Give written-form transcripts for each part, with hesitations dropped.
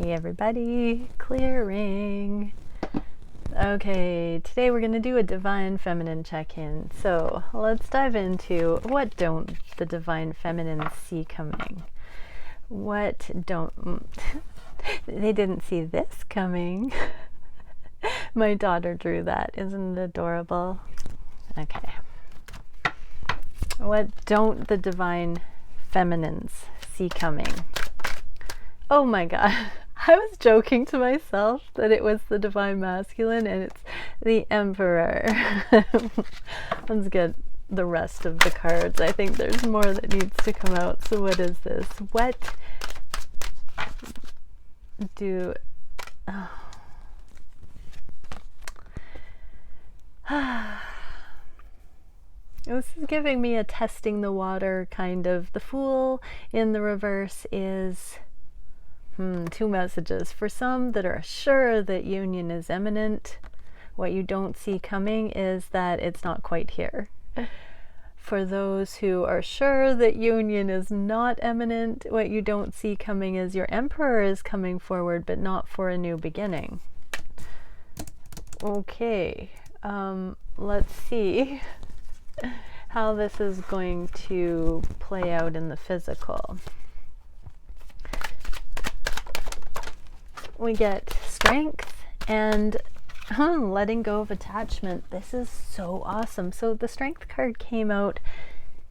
Hey everybody, clearing. Okay, today we're going to do a Divine Feminine check-in. So let's dive into what don't the Divine Feminines see coming? What don't... They didn't see this coming. My daughter drew that. Isn't it adorable? Okay. What don't the Divine Feminines see coming? Oh my god, I was joking to myself that it was the Divine Masculine and it's the Emperor. Let's get the rest of the cards. I think there's more that needs to come out. So what is this? What do... Oh. This is giving me a testing the water kind of. The Fool in the reverse is... two messages. For some that are sure that union is imminent, what you don't see coming is that it's not quite here. For those who are sure that union is not imminent, what you don't see coming is your Emperor is coming forward, but not for a new beginning. Okay, let's see how this is going to play out in the physical. We get strength and letting go of attachment. This is so awesome. So the strength card came out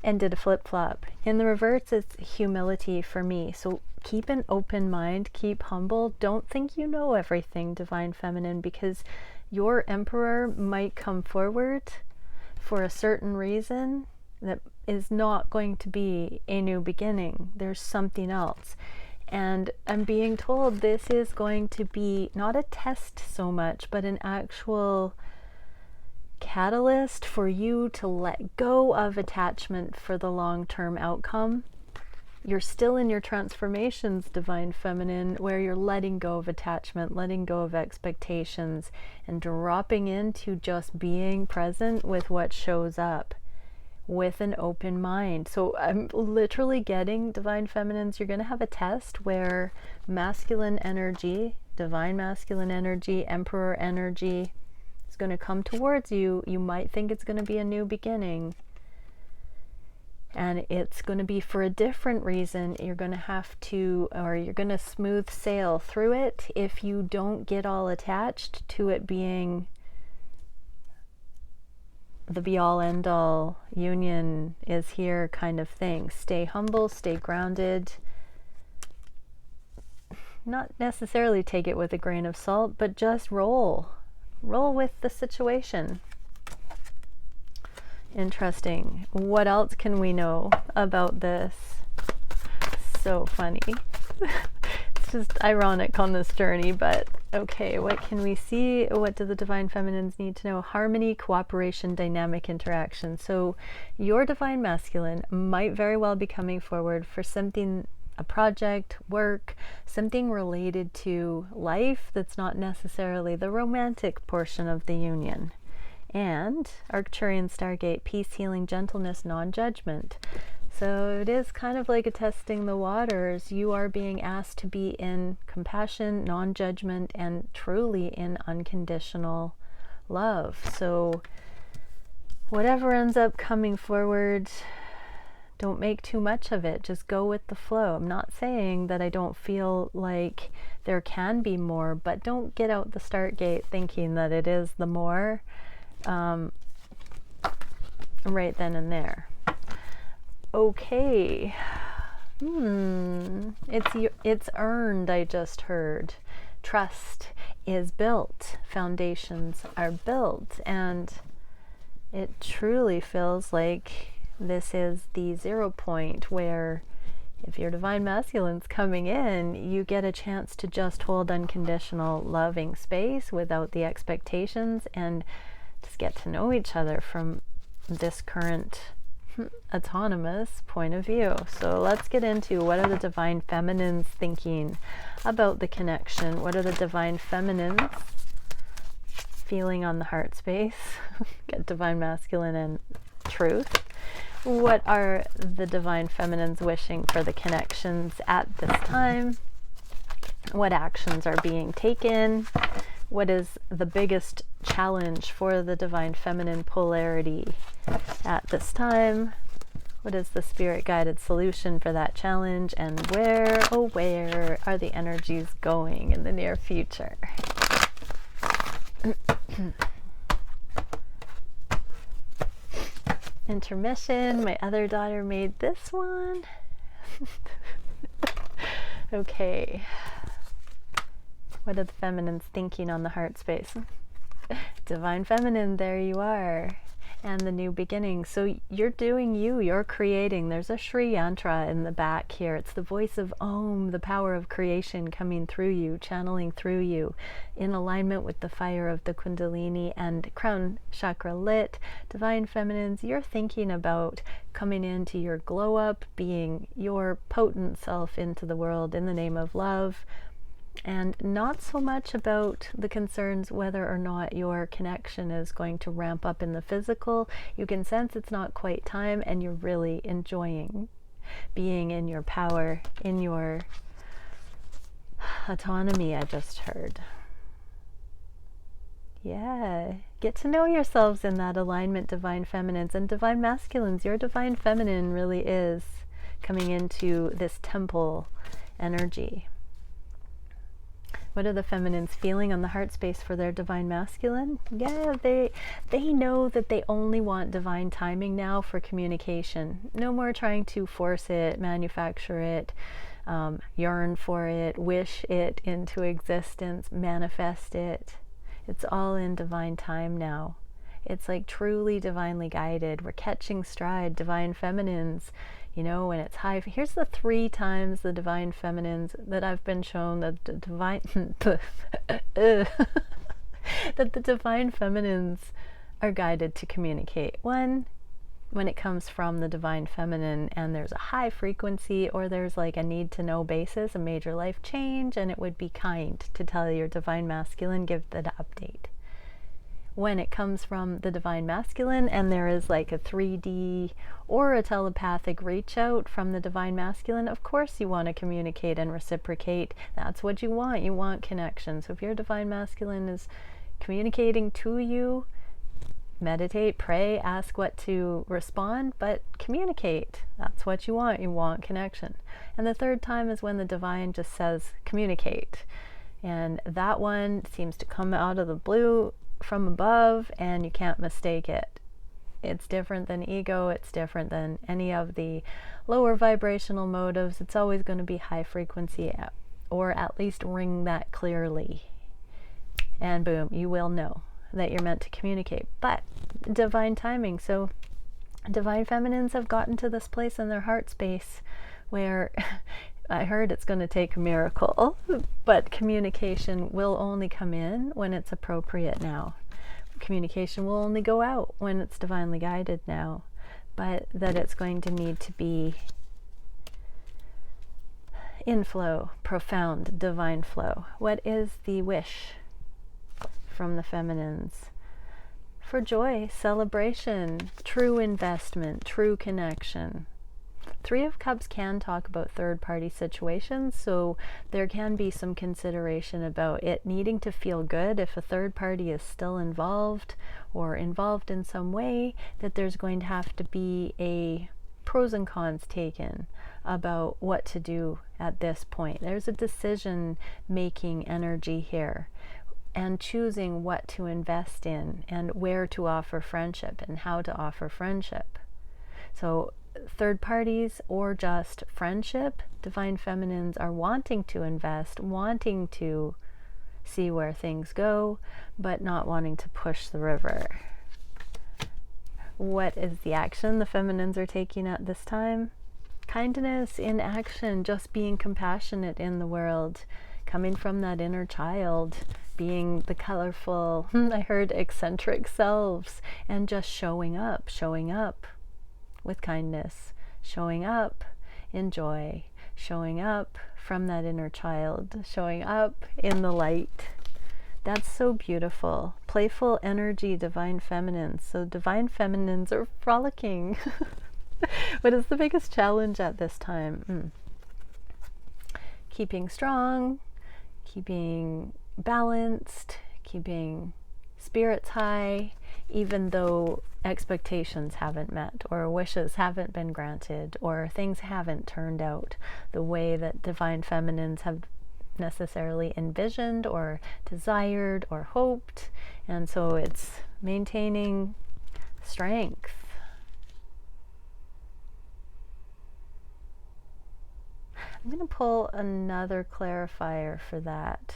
and did a flip-flop. In the reverse, it's humility for me. So keep an open mind, keep humble. Don't think you know everything, Divine Feminine, because your Emperor might come forward for a certain reason that is not going to be a new beginning. There's something else. And I'm being told this is going to be not a test so much, but an actual catalyst for you to let go of attachment for the long-term outcome. You're still in your transformations, Divine Feminine, where you're letting go of attachment, letting go of expectations, and dropping into just being present with what shows up, with an open mind. So I'm literally getting, Divine Feminines, you're going to have a test where masculine energy, Divine Masculine energy, Emperor energy is going to come towards you. You might think it's going to be a new beginning, and it's going to be for a different reason. You're going to have to, or you're going to smooth sail through it if you don't get all attached to it being the be-all end-all, union is here kind of thing. Stay humble, stay grounded. Not necessarily take it with a grain of salt, but just roll with the situation. Interesting. What else can we know about this? So funny. It's just ironic on this journey, but okay, what can we see? What do the Divine Feminines need to know? Harmony, cooperation, dynamic interaction. So your Divine Masculine might very well be coming forward for something, a project, work, something related to life that's not necessarily the romantic portion of the union. And Arcturian Stargate, peace, healing, gentleness, non-judgment. So it is kind of like a testing the waters. You are being asked to be in compassion, non-judgment, and truly in unconditional love. So whatever ends up coming forward, don't make too much of it. Just go with the flow. I'm not saying that I don't feel like there can be more, but don't get out the start gate thinking that it is the more right then and there. Okay, it's earned, I just heard. Trust is built, foundations are built, and it truly feels like this is the 0 point where if your Divine Masculine's coming in, you get a chance to just hold unconditional loving space without the expectations and just get to know each other from this current autonomous point of view. So let's get into what are the Divine Feminines thinking about the connection. What are the Divine Feminines feeling on the heart space? Get Divine Masculine and Truth. What are the Divine Feminines wishing for the connections at this time? What actions are being taken? What is the biggest challenge for the divine feminine polarity at this time? What is the spirit guided solution for that challenge? And where, oh where, are the energies going in the near future? Intermission. My other daughter made this one. Okay. What are the feminines thinking on the heart space? Divine feminine, there you are. And the new beginning. So you're doing you, you're creating. There's a Shri yantra in the back here. It's the voice of Om, the power of creation coming through you, channeling through you, in alignment with the fire of the Kundalini and crown chakra lit. Divine feminines, you're thinking about coming into your glow up, being your potent self into the world in the name of love. And not so much about the concerns whether or not your connection is going to ramp up in the physical. You can sense it's not quite time, and you're really enjoying being in your power, in your autonomy, I just heard. Yeah, get to know yourselves in that alignment, divine feminines and divine masculines. Your divine feminine really is coming into this temple energy. What are the feminines feeling on the heart space for their divine masculine? Yeah, they know that they only want divine timing now for communication. No more trying to force it, manufacture it, yearn for it, wish it into existence, manifest it. It's all in divine time now. It's like truly divinely guided. We're catching stride, divine feminines. You know, when it's high, here's the 3 times the divine feminines that I've been shown that the divine that the divine feminines are guided to communicate. One, when it comes from the divine feminine and there's a high frequency, or there's like a need to know basis, a major life change, and it would be kind to tell your divine masculine, give the update. When it comes from the divine masculine and there is like a 3D or a telepathic reach out from the divine masculine, of course you want to communicate and reciprocate. That's what you want. You want connection. So if your divine masculine is communicating to you, meditate, pray, ask what to respond, but communicate. That's what you want. You want connection. And the 3rd time is when the divine just says communicate. And that one seems to come out of the blue from above, and you can't mistake it. It's different than ego. It's different than any of the lower vibrational motives. It's always going to be high frequency, or at least ring that clearly. And boom, you will know that you're meant to communicate. But divine timing. So divine feminines have gotten to this place in their heart space where I heard it's going to take a miracle, but communication will only come in when it's appropriate now. Communication will only go out when it's divinely guided now, but that it's going to need to be in flow, profound divine flow. What is the wish from the feminines? For joy, celebration, true investment, true connection. 3 of Cups can talk about third-party situations, so there can be some consideration about it needing to feel good if a third party is still involved or involved in some way, that there's going to have to be a pros and cons taken about what to do at this point. There's a decision-making energy here, and choosing what to invest in and where to offer friendship and how to offer friendship. So third parties or just friendship, divine feminines are wanting to invest, wanting to see where things go, but not wanting to push the river. What is the action the feminines are taking at this time? Kindness in action, just being compassionate in the world, coming from that inner child, being the colorful, I heard eccentric selves, and just showing up with kindness, showing up in joy, showing up from that inner child, showing up in the light. That's so beautiful. Playful energy, divine feminines. So divine feminines are frolicking. What is the biggest challenge at this time? Keeping strong, keeping balanced, keeping spirits high, even though expectations haven't met, or wishes haven't been granted, or things haven't turned out the way that divine feminines have necessarily envisioned or desired or hoped. And so it's maintaining strength. I'm going to pull another clarifier for that.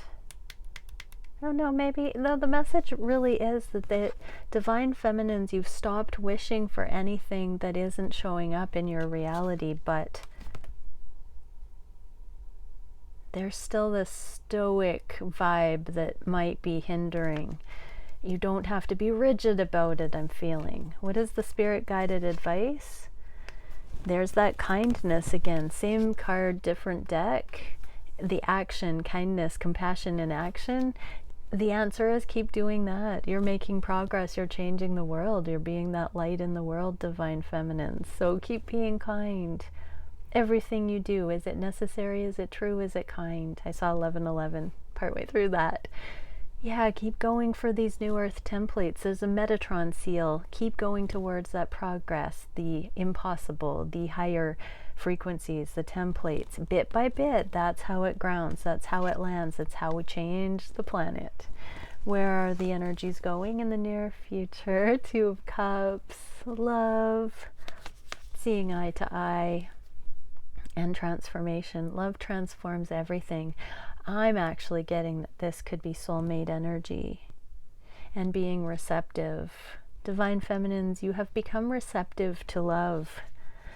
I don't know, maybe, no, the message really is that the divine feminines, you've stopped wishing for anything that isn't showing up in your reality, but there's still this stoic vibe that might be hindering. You don't have to be rigid about it, I'm feeling. What is the spirit guided advice? There's that kindness again, same card, different deck. The action, kindness, compassion in action. The answer is keep doing that. You're making progress, you're changing the world, you're being that light in the world, divine feminines. So keep being kind. Everything you do, is it necessary, is it true, is it kind? I saw 1111 partway through that. Yeah, keep going for these new earth templates. There's a Metatron seal. Keep going towards that progress, the impossible, the higher frequencies, the templates. Bit by bit, that's how it grounds, that's how it lands, that's how we change the planet. Where are the energies going in the near future? Two of Cups, love, seeing eye to eye, and transformation. Love transforms everything. I'm actually getting that this could be soulmate energy and being receptive. Divine feminines, you have become receptive to love.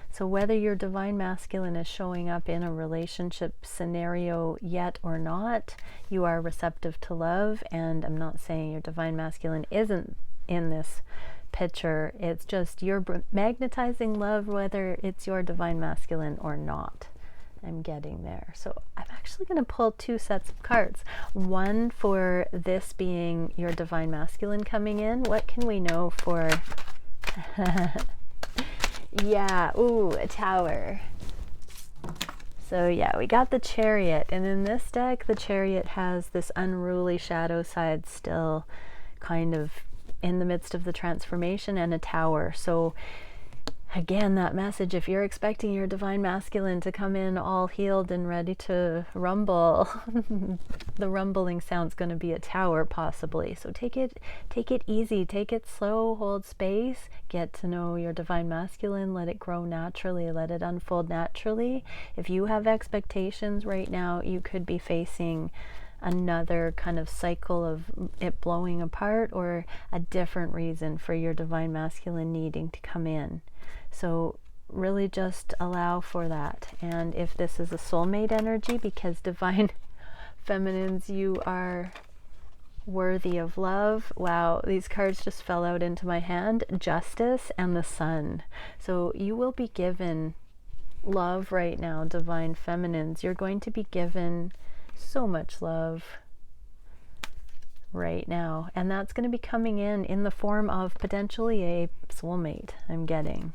So whether your divine masculine is showing up in a relationship scenario yet or not, you are receptive to love. And I'm not saying your divine masculine isn't in this picture. It's just you're magnetizing love whether it's your divine masculine or not. I'm getting there. So I'm actually going to pull two sets of cards. One for this being your divine masculine coming in. What can we know for... yeah, ooh, a Tower. So yeah, we got the Chariot. And in this deck, the Chariot has this unruly shadow side still kind of in the midst of the transformation, and a Tower. So again, that message, if you're expecting your divine masculine to come in all healed and ready to rumble, the rumbling sound's going to be a Tower possibly. So take it easy, take it slow, hold space, get to know your divine masculine, let it grow naturally, let it unfold naturally. If you have expectations right now, you could be facing another kind of cycle of it blowing apart, or a different reason for your divine masculine needing to come in. So really just allow for that. And if this is a soulmate energy, because divine feminines, you are worthy of love. Wow, these cards just fell out into my hand. Justice and the Sun. So you will be given love right now, divine feminines. You're going to be given so much love right now. And that's going to be coming in the form of potentially a soulmate, I'm getting.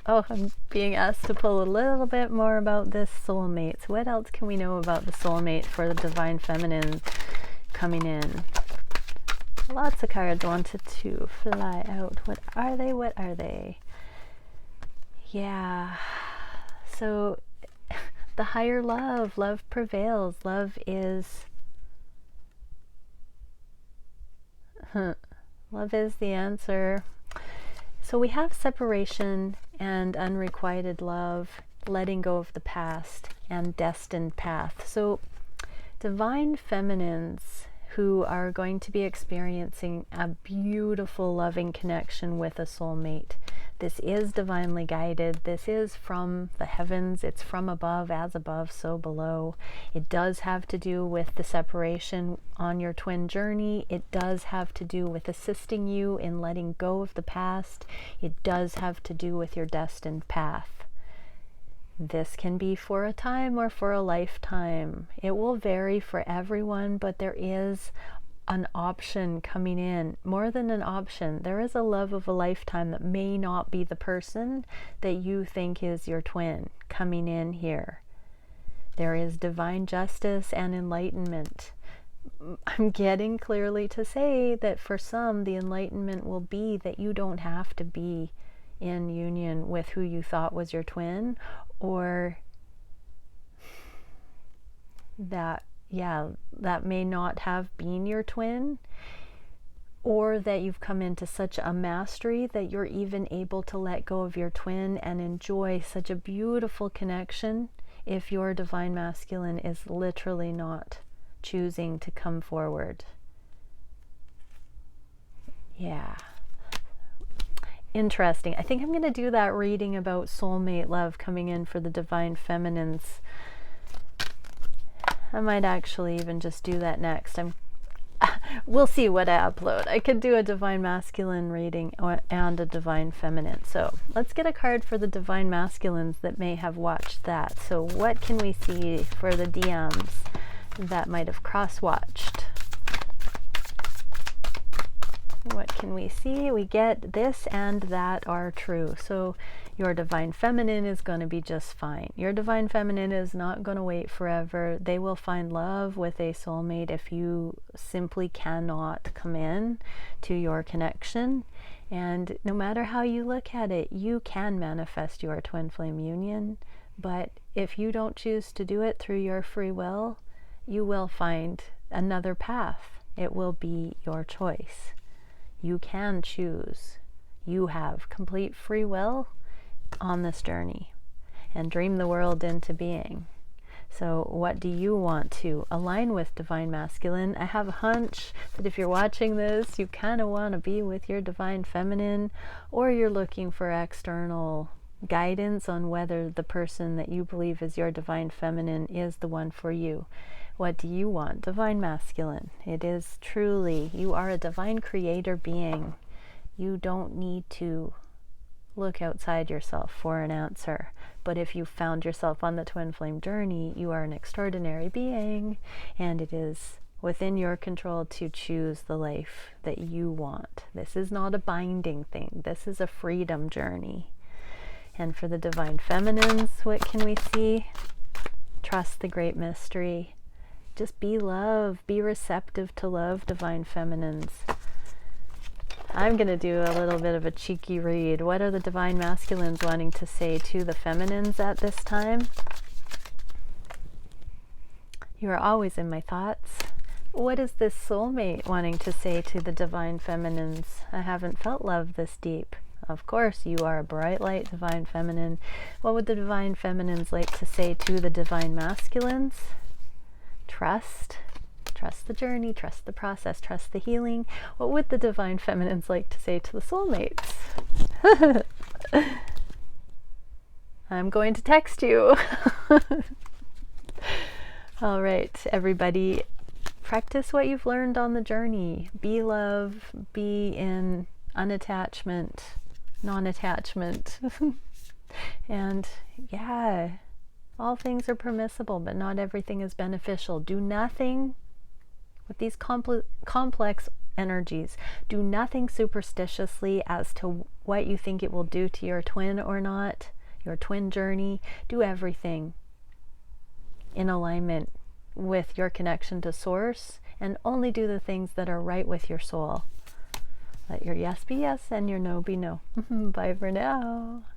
Oh, I'm being asked to pull a little bit more about this soulmate. So what else can we know about the soulmate for the divine feminine coming in? Lots of cards wanted to fly out. What are they? What are they? Yeah. So the higher love. Love prevails. Love is... love is the answer. So we have separation and unrequited love, letting go of the past, and destined path. So divine feminines who are going to be experiencing a beautiful loving connection with a soulmate. This is divinely guided. This is from the heavens. It's from above, as above, so below. It does have to do with the separation on your twin journey. It does have to do with assisting you in letting go of the past. It does have to do with your destined path. This can be for a time or for a lifetime. It will vary for everyone, but there is an option coming in. More than an option, there is a love of a lifetime that may not be the person that you think is your twin coming in here. There is divine justice and enlightenment. I'm getting clearly to say that for some, the enlightenment will be that you don't have to be in union with who you thought was your twin, or that, yeah, that may not have been your twin, or that you've come into such a mastery that you're even able to let go of your twin and enjoy such a beautiful connection if your divine masculine is literally not choosing to come forward. Yeah. Interesting. I think I'm going to do that reading about soulmate love coming in for the divine feminines. I might actually even just do that next. We'll see what I upload. I could do a divine masculine reading and a divine feminine. So let's get a card for the divine masculines that may have watched that. So what can we see for the DMs that might have cross-watched? What can we see? We get this and that are true. So your divine feminine is going to be just fine. Your divine feminine is not going to wait forever. They will find love with a soulmate if you simply cannot come in to your connection. And no matter how you look at it, you can manifest your twin flame union. But if you don't choose to do it through your free will, you will find another path. It will be your choice. You can choose. You have complete free will on this journey and dream the world into being. So what do you want to align with divine masculine? I have a hunch that if you're watching this, you kind of want to be with your divine feminine, or you're looking for external guidance on whether the person that you believe is your divine feminine is the one for you. What do you want? Divine masculine. It is truly, you are a divine creator being. You don't need to look outside yourself for an answer. But if you found yourself on the twin flame journey, you are an extraordinary being, and it is within your control to choose the life that you want. This is not a binding thing. This is a freedom journey. And for the divine feminines, what can we see? Trust the great mystery. Just be love. Be receptive to love, divine feminines. I'm going to do a little bit of a cheeky read. What are the divine masculines wanting to say to the feminines at this time? You are always in my thoughts. What is this soulmate wanting to say to the divine feminines? I haven't felt love this deep. Of course, you are a bright light divine feminine. What would the divine feminines like to say to the divine masculines? Trust. Trust the journey, trust the process, trust the healing. What would the divine feminines like to say to the soulmates? I'm going to text you. All right, everybody, practice what you've learned on the journey. Be love, be in unattachment, non-attachment. And yeah, all things are permissible, but not everything is beneficial. Do nothing with these complex energies. Do nothing superstitiously as to what you think it will do to your twin or not, your twin journey. Do everything in alignment with your connection to source, and only do the things that are right with your soul. Let your yes be yes and your no be no. Bye for now.